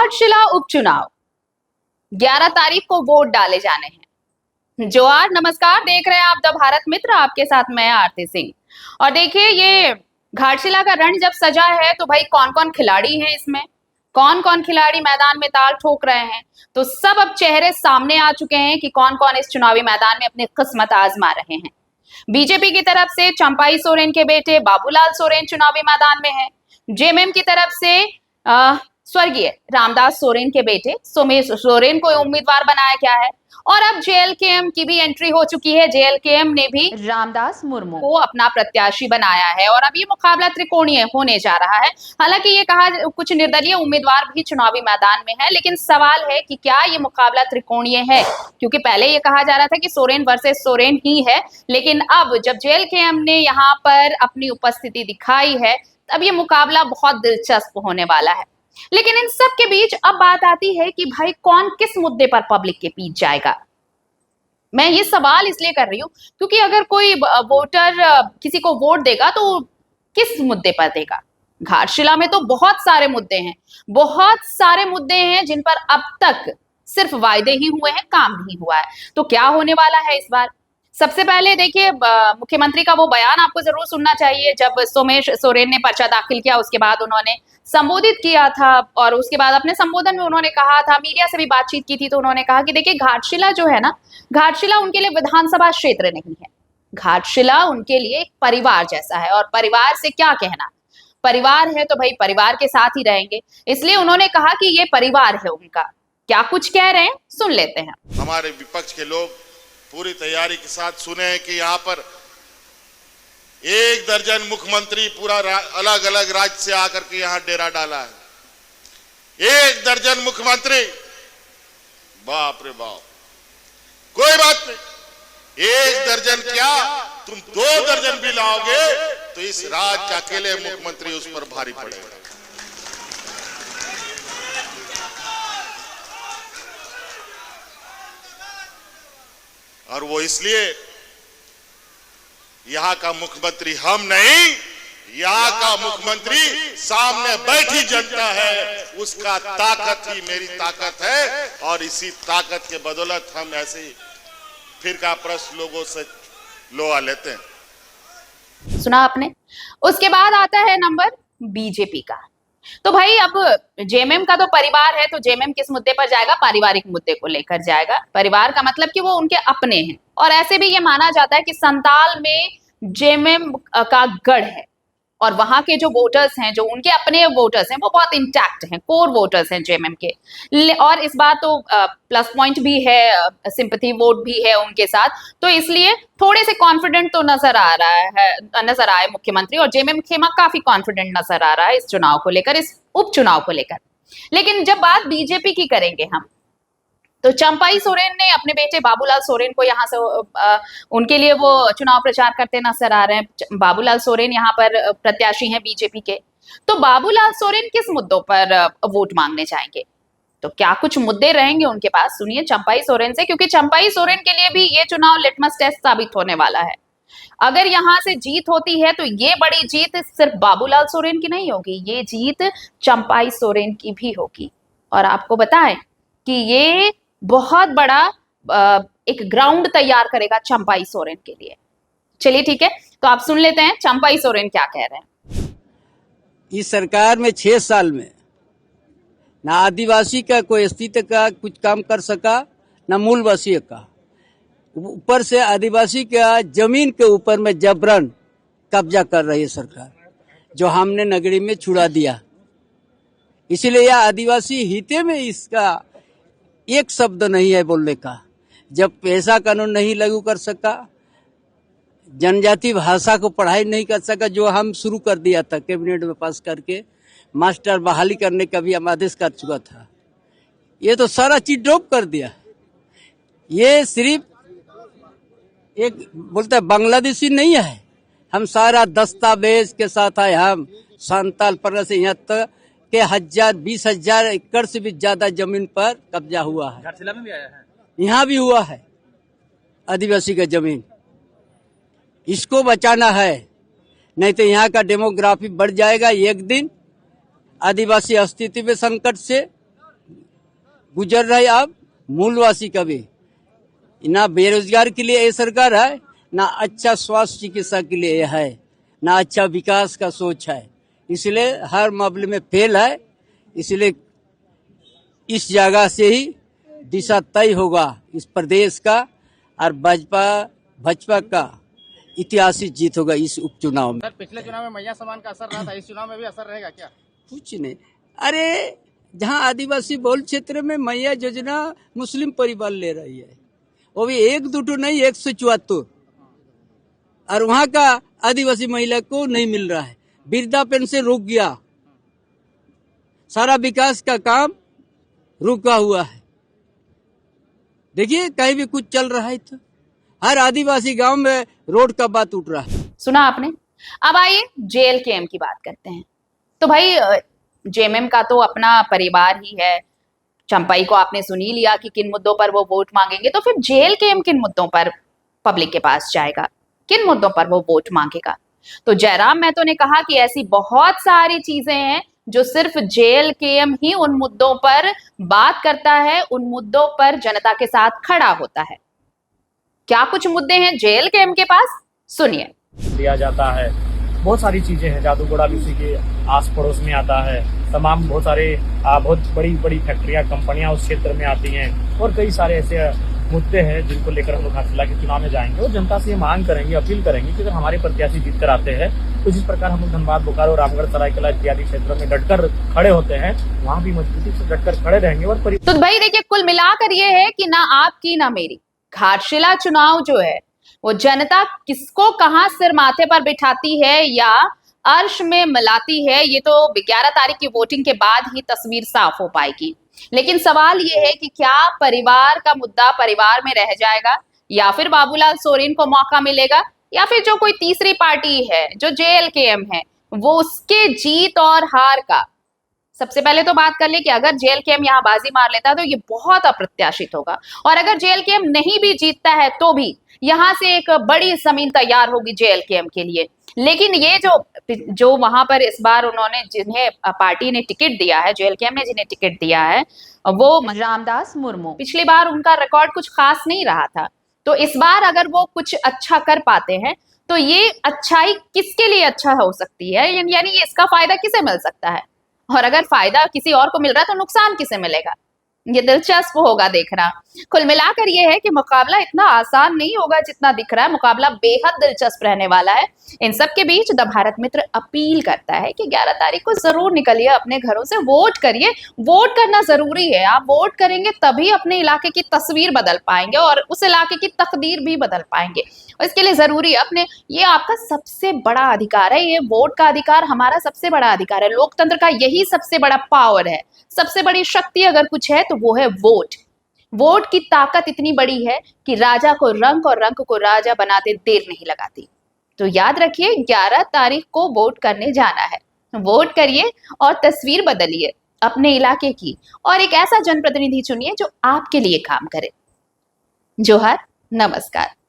घाटशिला उपचुनाव 11 तारीख को वोट डाले जाने हैं। जोहार, नमस्कार, देख रहे हैं आप द भारत मित्र, आपके साथ मैं आरती सिंह। और देखिए, ये घाटशिला का रण जब सजा है तो भाई कौन कौन खिलाड़ी हैं इसमें, कौन कौन खिलाड़ी मैदान में ताल ठोक रहे हैं, तो सब अब चेहरे सामने आ चुके हैं कि कौन कौन इस चुनावी मैदान में अपनी किस्मत आजमा रहे हैं। बीजेपी की तरफ से चंपाई सोरेन के बेटे बाबूलाल सोरेन चुनावी मैदान में है। जेएमएम की तरफ से स्वर्गीय रामदास सोरेन के बेटे सोमेश सोरेन को उम्मीदवार बनाया गया है। और अब जेएलकेएम की भी एंट्री हो चुकी है। जेएलकेएम ने भी रामदास मुर्मू को अपना प्रत्याशी बनाया है और अब ये मुकाबला त्रिकोणीय होने जा रहा है। हालांकि ये कहा कुछ निर्दलीय उम्मीदवार भी चुनावी मैदान में है, लेकिन सवाल है कि क्या ये मुकाबला त्रिकोणीय है, क्योंकि पहले ये कहा जा रहा था कि सोरेन वर्सेस सोरेन ही है, लेकिन अब जब जेएलकेएम ने यहाँ पर अपनी उपस्थिति दिखाई है, अब ये मुकाबला बहुत दिलचस्प होने वाला है। लेकिन इन सब के बीच अब बात आती है कि भाई कौन किस मुद्दे पर पब्लिक के बीच जाएगा। मैं ये सवाल इसलिए कर रही हूं क्योंकि अगर कोई वोटर किसी को वोट देगा तो किस मुद्दे पर देगा। घाटशिला में तो बहुत सारे मुद्दे हैं, बहुत सारे मुद्दे हैं जिन पर अब तक सिर्फ वायदे ही हुए हैं, काम नहीं हुआ है। तो क्या होने वाला है इस बार? सबसे पहले देखिए, मुख्यमंत्री का वो बयान आपको जरूर सुनना चाहिए। जब सोमेश सोरेन ने पर्चा दाखिल किया, उसके बाद उन्होंने संबोधित किया था और उसके बाद अपने संबोधन में उन्होंने कहा था, मीडिया से भी बातचीत की थी, तो उन्होंने कहा कि देखिए, घाटशिला जो है ना, घाटशिला उनके लिए विधानसभा क्षेत्र नहीं है। घाटशिला उनके लिए एक परिवार जैसा है, और परिवार से क्या कहना, परिवार है तो भाई परिवार के साथ ही रहेंगे। इसलिए उन्होंने कहा कि ये परिवार है उनका। क्या कुछ कह रहे हैं, सुन लेते हैं। हमारे विपक्ष के लोग पूरी तैयारी के साथ सुने कि यहाँ पर 1 दर्जन मुख्यमंत्री पूरा अलग अलग राज्य से आकर के यहाँ डेरा डाला है। 1 दर्जन मुख्यमंत्री, बाप रे बाप, कोई बात नहीं, 1 दर्जन क्या, तुम 2 दर्जन भी लाओगे तो इस राज्य के अकेले मुख्यमंत्री उस पर भारी पड़ेगा। और वो इसलिए, यहां का मुख्यमंत्री हम नहीं, यहां का मुख्यमंत्री सामने बैठी जनता है, उसका ताकत ही मेरी ताकत है। और इसी ताकत के बदौलत हम ऐसे फिरका प्रस्त लोगों से लोहा लेते हैं। सुना आपने। उसके बाद आता है नंबर बीजेपी का। तो भाई अब जेएमएम का तो परिवार है, तो जेएमएम किस मुद्दे पर जाएगा? पारिवारिक मुद्दे को लेकर जाएगा। परिवार का मतलब कि वो उनके अपने हैं, और ऐसे भी ये माना जाता है कि संताल में जेएमएम का गढ़ है, और वहां के जो वोटर्स हैं, जो उनके अपने वोटर्स हैं, वो बहुत इंटैक्ट हैं, कोर वोटर्स हैं जेएमएम के। और इस बार तो प्लस पॉइंट भी है, सिंपैथी वोट भी है उनके साथ, तो इसलिए थोड़े से कॉन्फिडेंट तो नजर आए मुख्यमंत्री, और जेएमएम खेमा काफी कॉन्फिडेंट नजर आ रहा है इस चुनाव को लेकर, इस उपचुनाव को लेकर। लेकिन जब बात बीजेपी की करेंगे हम, तो चंपाई सोरेन ने अपने बेटे बाबूलाल सोरेन को यहाँ से उनके लिए वो चुनाव प्रचार करते नजर आ रहे हैं। बाबूलाल सोरेन यहाँ पर प्रत्याशी हैं बीजेपी के। तो बाबूलाल सोरेन किस मुद्दों पर वोट मांगने जाएंगे? तो क्या कुछ मुद्दे रहेंगे उनके पास, सुनिए चंपाई सोरेन से, क्योंकि चंपाई सोरेन के लिए भी ये चुनाव लिटमस टेस्ट साबित होने वाला है। अगर यहाँ से जीत होती है तो ये बड़ी जीत सिर्फ बाबूलाल सोरेन की नहीं होगी, ये जीत चंपाई सोरेन की भी होगी। और आपको बताएं कि ये बहुत बड़ा एक ग्राउंड तैयार करेगा चंपाई सोरेन के लिए। चलिए ठीक है, तो आप सुन लेते हैं चंपाई सोरेन क्या कह रहे हैं। इस सरकार में 6 साल में ना आदिवासी का कोई अस्तित्व का कुछ काम कर सका, ना मूलवासी का। ऊपर से आदिवासी का जमीन के ऊपर में जबरन कब्जा कर रही है सरकार, जो हमने नगरी में छुड़ा दिया। इसीलिए यह आदिवासी हिते में इसका एक शब्द नहीं है बोलने का। जब पैसा कानून नहीं लागू कर सका, जनजाति भाषा को पढ़ाई नहीं कर सका, जो हम शुरू कर दिया था कैबिनेट में पास करके, मास्टर बहाली करने का भी हम आदेश कर चुका था, ये तो सारा चीज ड्रॉप कर दिया। ये सिर्फ एक बोलते हैं बांग्लादेशी नहीं है, हम सारा दस्तावेज के साथ आए। हम संताल पर से यहाँ तक के 20,000 एकड़ से भी ज्यादा जमीन पर कब्जा हुआ है। घाटशिला में भी आया है, यहाँ भी हुआ है आदिवासी का जमीन। इसको बचाना है, नहीं तो यहाँ का डेमोग्राफी बढ़ जाएगा। एक दिन आदिवासी अस्तित्व में संकट से गुजर रहा है अब मूलवासी का भी। ना बेरोजगार के लिए ये सरकार है, ना अच्छा स्वास्थ्य चिकित्सा के लिए है, ना अच्छा विकास का सोच है। इसलिए हर मामले में फेल है। इसलिए इस जगह से ही दिशा तय होगा इस प्रदेश का, और भाजपा का ऐतिहासिक जीत होगा इस उपचुनाव में। सर, पिछले चुनाव में मैया समान का असर रहा था, इस चुनाव में भी असर रहेगा क्या? कुछ नहीं। अरे जहाँ आदिवासी बहुल क्षेत्र में मैया योजना मुस्लिम परिवार ले रही है, वो भी 1-2 नहीं 174, और वहाँ का आदिवासी महिला को नहीं मिल रहा है। वृद्धा पेंशन रुक गया, सारा विकास का काम रुका हुआ है। देखिए कहीं भी कुछ चल रहा है तो हर आदिवासी गांव में रोड का बात उठ रहा है। सुना आपने। अब आइए जेएलकेएम की बात करते हैं। तो भाई जेएमएम का तो अपना परिवार ही है। चंपाई को आपने सुन ही लिया कि किन मुद्दों पर वो वोट मांगेंगे, तो फिर जेएलकेएम किन मुद्दों पर पब्लिक के पास जाएगा, किन मुद्दों पर वो वोट मांगेगा? तो जयराम महतो ने कहा कि ऐसी बहुत सारी चीजें हैं जो सिर्फ जेएलकेएम ही उन मुद्दों पर बात करता है, उन मुद्दों पर जनता के साथ खड़ा होता है। क्या कुछ मुद्दे हैं जेएलकेएम के पास, सुनिए। दिया जाता है, बहुत सारी चीजें हैं। जादूगोड़ा भी उसी के आस पड़ोस में आता है। तमाम बहुत सारे बहुत बड़ी बड़ी फैक्ट्रियां, कंपनियां उस क्षेत्र में आती हैं, और कई सारे ऐसे मुद्दे हैं जिनको लेकर हम लोग घाटशिला के चुनाव में जाएंगे और जनता से मांग करेंगे, अपील करेंगे कि अगर हमारे प्रत्याशी जीत कर आते हैं तो जिस प्रकार हम लोग धनबाद, बोकारो, रामगढ़, सरायकेला इत्यादि क्षेत्रों में डटकर खड़े होते हैं, वहां भी मजबूती से डटकर खड़े रहेंगे। और तो भाई देखिए, कुल मिलाकर ये है कि ना आपकी ना मेरी घाटशिला चुनाव जो है वो जनता किसको कहां सिर माथे पर बिठाती है या अर्श में मिलाती है, ये तो 11 तारीख की वोटिंग के बाद ही तस्वीर साफ हो पाएगी। लेकिन सवाल ये है कि क्या परिवार का मुद्दा परिवार में रह जाएगा, या फिर बाबूलाल सोरेन को मौका मिलेगा, या फिर जो कोई तीसरी पार्टी है जो जेएलकेएम है वो उसके जीत और हार का। सबसे पहले तो बात कर ले कि अगर जेएलकेएम यहाँ बाजी मार लेता है तो ये बहुत अप्रत्याशित होगा, और अगर जेएलकेएम नहीं भी जीतता है तो भी यहाँ से एक बड़ी जमीन तैयार होगी जेएलकेएम के लिए। लेकिन ये जो वहां पर इस बार उन्होंने जिन्हें पार्टी ने टिकट दिया है, जेएलकेएम ने जिन्हें टिकट दिया है, वो रामदास मुर्मू, पिछली बार उनका रिकॉर्ड कुछ खास नहीं रहा था। तो इस बार अगर वो कुछ अच्छा कर पाते हैं तो ये अच्छाई किसके लिए अच्छा हो सकती है, यानी इसका फायदा किसे मिल सकता है, और अगर फायदा किसी और को मिल रहा है तो नुकसान किसे मिलेगा, ये दिलचस्प होगा देखना। कुल मिलाकर ये है कि मुकाबला इतना आसान नहीं होगा जितना दिख रहा है, मुकाबला बेहद दिलचस्प रहने वाला है। इन सब के बीच द भारत मित्र अपील करता है कि 11 तारीख को जरूर निकलिए अपने घरों से, वोट करिए। वोट करना जरूरी है, आप वोट करेंगे तभी अपने इलाके की तस्वीर बदल पाएंगे और उस इलाके की तकदीर भी बदल पाएंगे। और इसके लिए जरूरी है अपने, ये आपका सबसे बड़ा अधिकार है, ये वोट का अधिकार हमारा सबसे बड़ा अधिकार है। लोकतंत्र का यही सबसे बड़ा पावर है, सबसे बड़ी शक्ति अगर कुछ है तो वो है वोट। वोट की ताकत इतनी बड़ी है कि राजा को रंक और रंक को राजा बनाते देर नहीं लगाती। तो याद रखिए 11 तारीख को वोट करने जाना है। वोट करिए और तस्वीर बदलिए अपने इलाके की, और एक ऐसा जनप्रतिनिधि चुनिए जो आपके लिए काम करे। जोहार, नमस्कार।